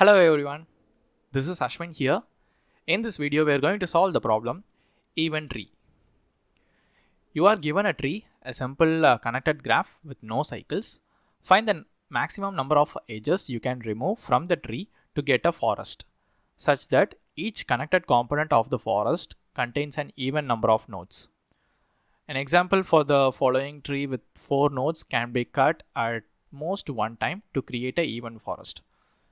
Hello everyone, this is Ashwin here. In this video, we are going to solve the problem even tree. You are given a tree, a simple connected graph with no cycles. Find the maximum number of edges you can remove from the tree to get a forest, such that each connected component of the forest contains an even number of nodes. An example for the following tree with 4 nodes can be cut at most one time to create an even forest.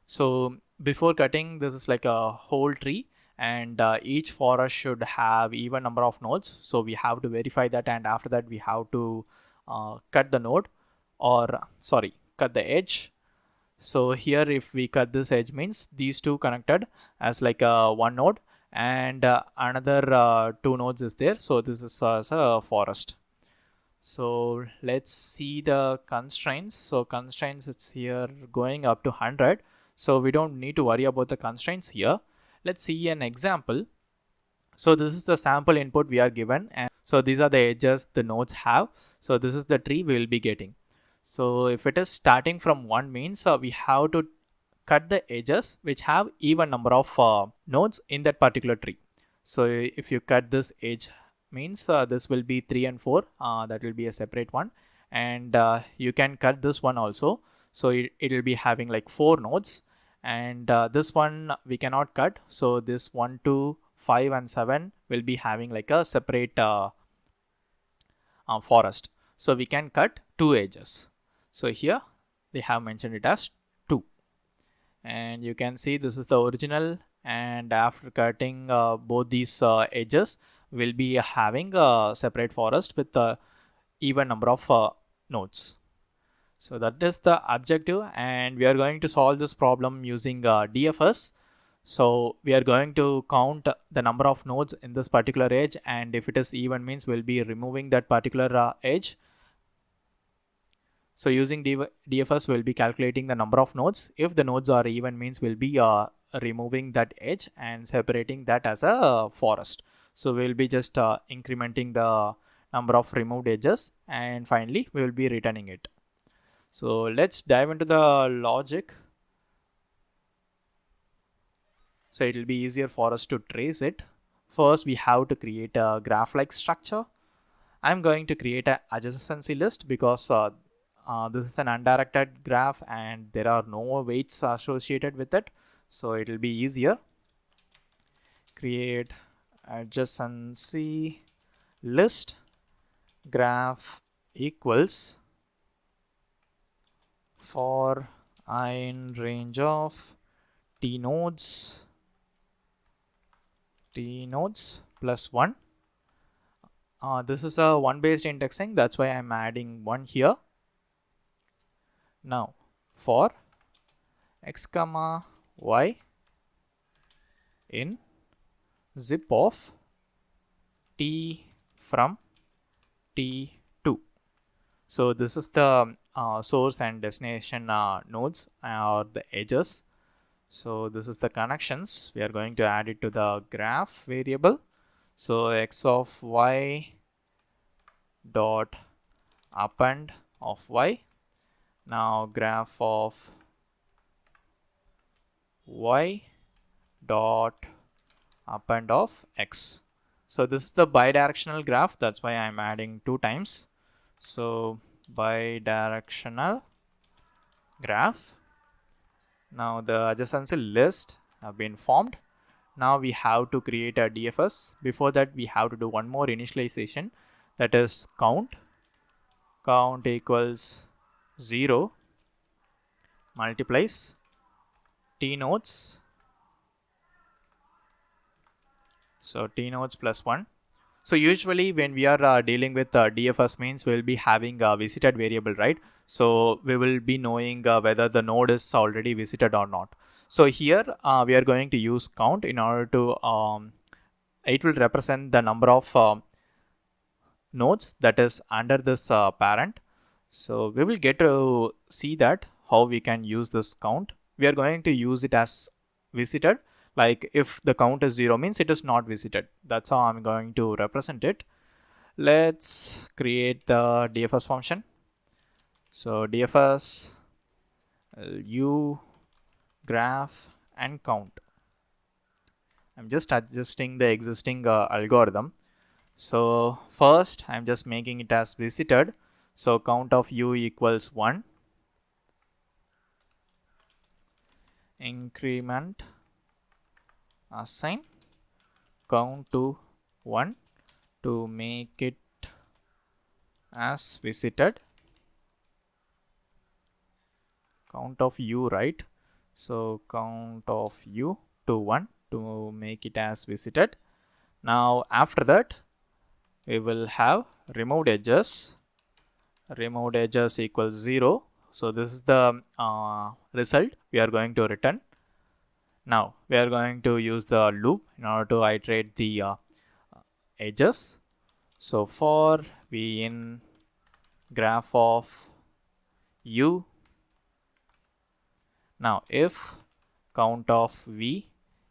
So before cutting, this is like a whole tree, and each forest should have even number of nodes. So we have to verify that, and after that we have to cut the node, or cut the edge. So here if we cut this edge means these two connected as like a one node, and another two nodes is there. So this is as a forest. So let's see the constraints. So constraints, it's here going up to 100. So we don't need to worry about the constraints here. Let's see an example. So this is the sample input we are given, and so these are the edges the nodes have. So this is the tree we will be getting. So if it is starting from 1 means we have to cut the edges which have even number of nodes in that particular tree. So if you cut this edge means this will be 3 and 4, that will be a separate one, and you can cut this one also. So it will be having like 4 nodes, and this one we cannot cut. So this 1, 2, 5 and 7 will be having like a separate forest. So we can cut 2 edges. So here they have mentioned it as 2, and you can see this is the original, and after cutting both these edges we'll be having a separate forest with a even number of nodes. So that is the objective, and we are going to solve this problem using DFS. So we are going to count the number of nodes in this particular edge, and if it is even means we'll be removing that particular edge. So using DFS we'll be calculating the number of nodes. If the nodes are even means we'll be removing that edge and separating that as a forest. So we'll be just incrementing the number of removed edges, and finally we will be returning it. So let's dive into the logic. So it will be easier for us to trace it. First we have to create a graph like structure. I'm going to create an adjacency list because this is an undirected graph and there are no weights associated with it. So it will be easier. Create adjacency list graph equals for I in range of t nodes plus 1. This is a 1 based indexing, that's why I'm adding 1 here. Now for x comma y in zip of t from t2. So this is the source and destination nodes or the edges. So this is the connections. We are going to add it to the graph variable. So x of y dot append of y. Now graph of y dot append of x. So this is the bidirectional graph, that's why I'm adding 2 times. So bidirectional graph. Now the adjacency list have been formed. Now we have to create a DFS. Before that we have to do one more initialization, that is count equals 0 multiplies t nodes. So t nodes plus 1. So usually when we are dealing with DFS means we'll be having a visited variable, right? So we will be knowing whether the node is already visited or not. So here we are going to use count in order to it will represent the number of nodes that is under this parent. So we will get to see that how we can use this count. We are going to use it as visited. Like if the count is 0 means it is not visited. That's how I'm going to represent it. Let's create the DFS function. So DFS u graph and count. I'm just adjusting the existing algorithm. So first I'm just making it as visited. So count of u equals 1. Increment assign count to 1 to make it as visited. Count of u, right? So count of u to 1 to make it as visited. Now after that we will have removed edges. Removed edges equals 0. So this is the result we are going to return. Now we are going to use the loop in order to iterate the edges. So for v in graph of u. Now if count of v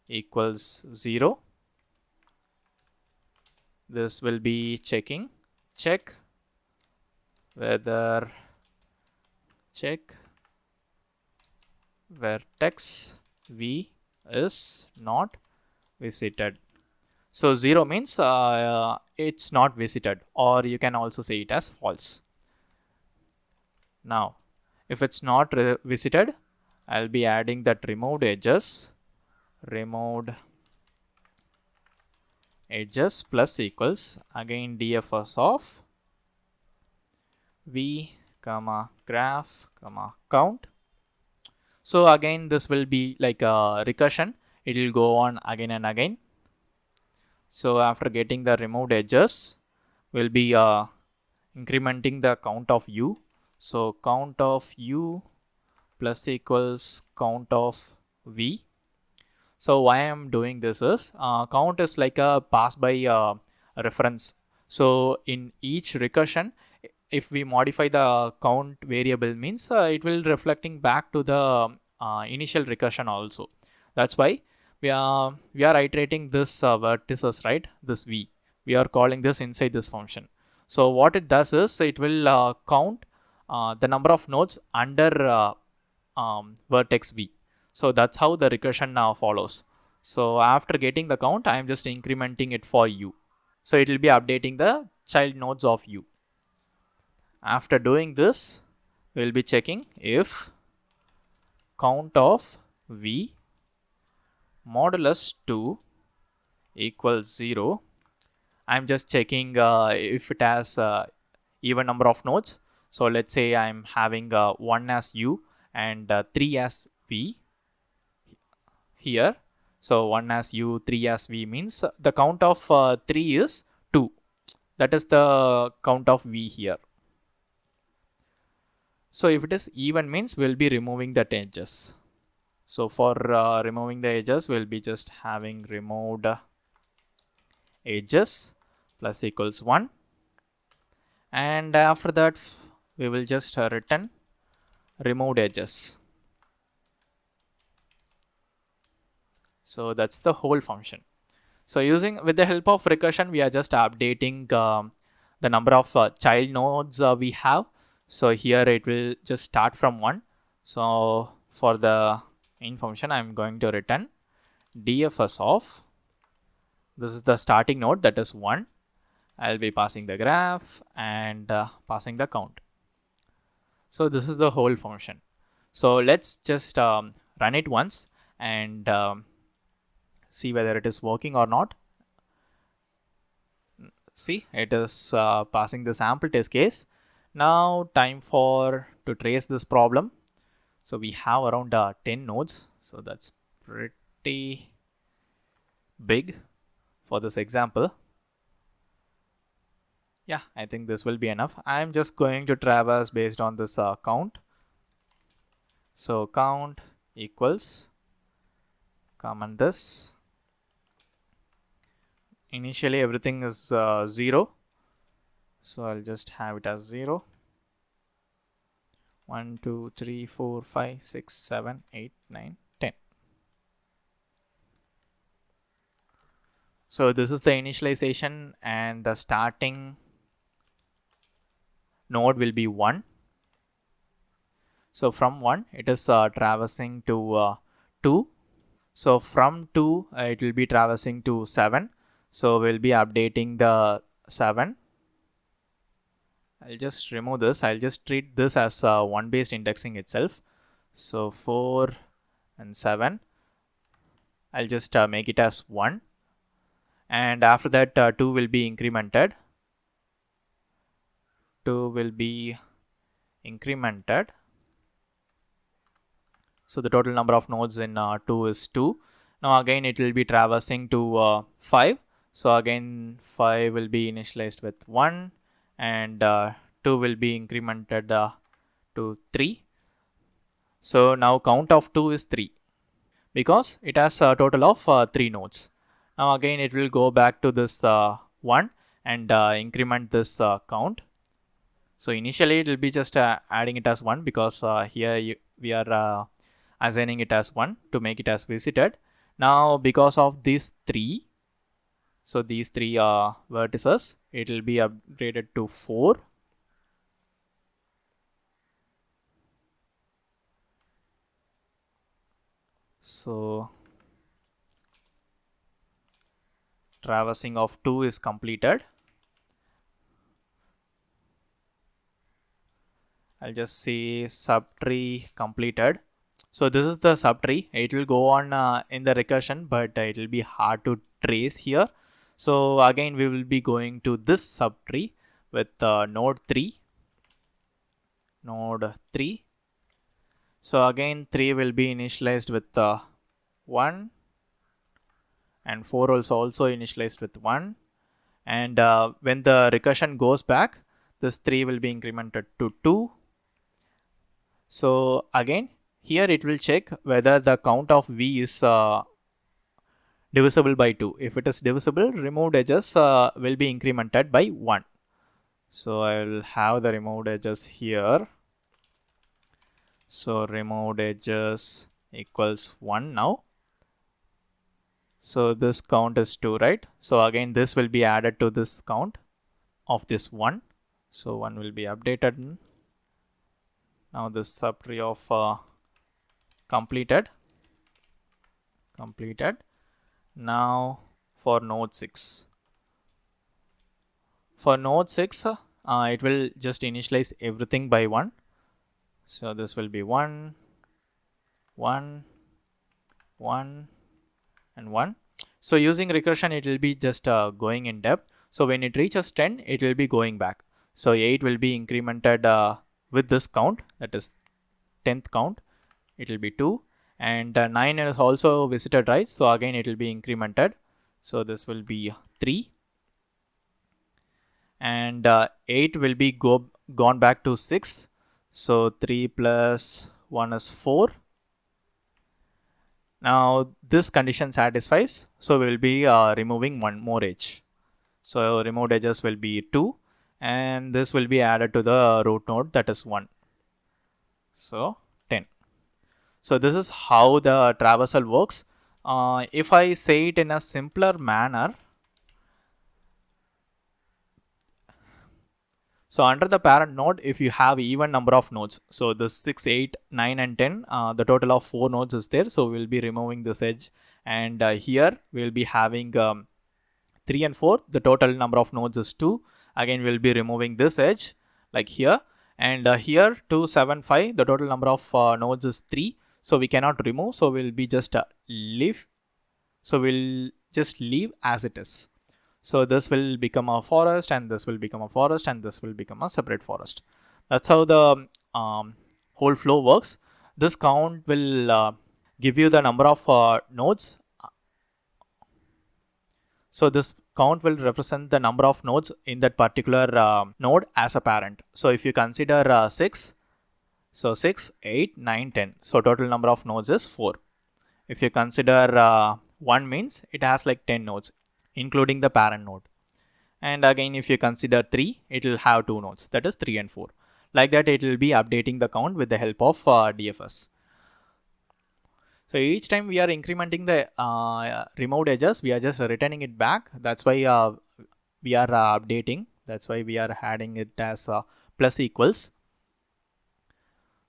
equals 0, this will be checking. Check whether vertex v is not visited. So 0 means it's not visited, or you can also say it as false. Now if it's not visited, I'll be adding that removed edges. Removed edges plus equals again dfs of v comma graph comma count. So again this will be like a recursion. It will go on again and again. So after getting the removed edges, we'll be incrementing the count of u. So count of u plus equals count of v. So why I'm doing this is count is like a pass by reference. So in each recursion, if we modify the count variable means it will reflecting back to the initial recursion also. That's why we are iterating this vertices, right? This v, we are calling this inside this function. So what it does is it will count the number of nodes under vertex v. So that's how the recursion now follows. So after getting the count, I am just incrementing it for u. So it will be updating the child nodes of u. After doing this, we will be checking if count of v modulus 2 equals 0. I'm just checking if it has even number of nodes. So let's say I'm having 1 as u and 3 as v here. So 1 as u, 3 as v means the count of 3 is 2. That is the count of v here. So if it is even means we'll be removing the edges. So for removing the edges, we'll be just having removed edges plus equals 1. And after that, we will just return removed edges. So that's the whole function. So with the help of recursion, we are just updating the number of child nodes we have. So here it will just start from 1. So for the main function, I'm going to return dfs of, this is the starting node, that is 1. I'll be passing the graph and passing the count. So this is the whole function. So let's just run it once and see whether it is working or not. See, it is passing the sample test case. Now time to trace this problem. So we have around 10 nodes. So that's pretty big for this example. Yeah, I think this will be enough. I'm just going to traverse based on this count. So count equals, comment this. Initially everything is 0. So I'll just have it as 0. 1, 2, 3, 4, 5, 6, 7, 8, 9, 10. So this is the initialization and the starting node will be 1. So from 1 it is traversing to 2. So from 2, it will be traversing to 7. So we'll be updating the 7. I'll just remove this. I'll just treat this as 1 based indexing itself. So 4 and 7. I'll just make it as 1. And after that 2 will be incremented. 2 will be incremented. So the total number of nodes in 2 is 2. Now again it will be traversing to 5. So again 5 will be initialized with 1 and 2 will be incremented to 3. So now count of 2 is 3 because it has a total of 3 nodes. Now again it will go back to this 1 and increment this count. So initially it will be just adding it as 1 because here we are assigning it as 1 to make it as visited. Now because of these 3, so these 3 vertices, it will be upgraded to 4. So traversing of 2 is completed. I'll just say subtree completed. So this is the subtree. It will go on in the recursion, but it will be hard to trace here. So again we will be going to this subtree with node 3. Node 3. So again 3 will be initialized with 1 and 4 also initialized with 1. And when the recursion goes back, this 3 will be incremented to 2. So again here it will check whether the count of v is divisible by 2. If it is divisible, removed edges will be incremented by 1. So I will have the removed edges here. So removed edges equals 1 now. So this count is 2, right? So again this will be added to this count of this 1. So 1 will be updated. Now this subtree of completed. Now for node 6. For node 6, it will just initialize everything by 1. So this will be 1, 1, 1, and 1. So using recursion, it will be just going in depth. So when it reaches 10, it will be going back. So 8 will be incremented with this count, that is 10th count. It will be 2. And 9 is also visited, right? So again it will be incremented. So this will be 3. And 8 will be gone back to 6. So 3 plus 1 is 4. Now this condition satisfies. So we will be removing one more edge. So removed edges will be 2. And this will be added to the root node, that is 1. So 10. So this is how the traversal works. If I say it in a simpler manner, so under the parent node, if you have even number of nodes, so the 6, 8, 9 and 10, the total of 4 nodes is there. So we'll be removing this edge, and here we'll be having 3 and 4, the total number of nodes is 2. Again we'll be removing this edge like here, and here 2, 7, 5, the total number of nodes is 3. So we cannot remove, so we'll be just leave. So we'll just leave as it is. So this will become a forest, and this will become a forest, and this will become a separate forest. That's how the whole flow works. This count will give you the number of nodes. So this count will represent the number of nodes in that particular node as a parent. So if you consider 6, so 6, 8, 9, 10. So total number of nodes is 4. If you consider 1 means it has like 10 nodes, including the parent node. And again, if you consider 3, it will have 2 nodes, that is 3 and 4. Like that, it will be updating the count with the help of DFS. So each time we are incrementing the removed edges, we are just returning it back. That's why we are updating. That's why we are adding it as plus equals.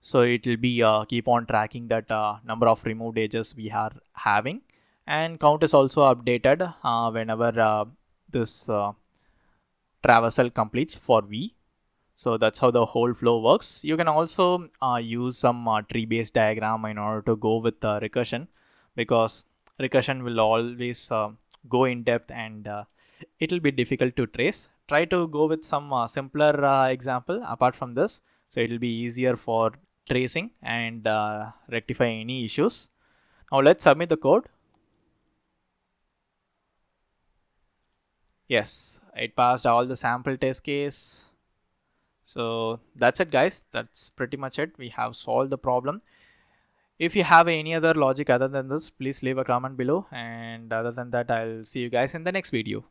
So it will be keep on tracking that number of removed edges we are having, and count is also updated whenever this traversal completes for V. So that's how the whole flow works. You can also use some tree based diagram in order to go with recursion, because recursion will always go in depth, and it will be difficult to trace. Try to go with some simpler example apart from this, so it will be easier for tracing and rectify any issues. Now let's submit the code. Yes, it passed all the sample test case. So that's it, guys. That's pretty much it. We have solved the problem. If you have any other logic other than this, please leave a comment below. And other than that, I'll see you guys in the next video.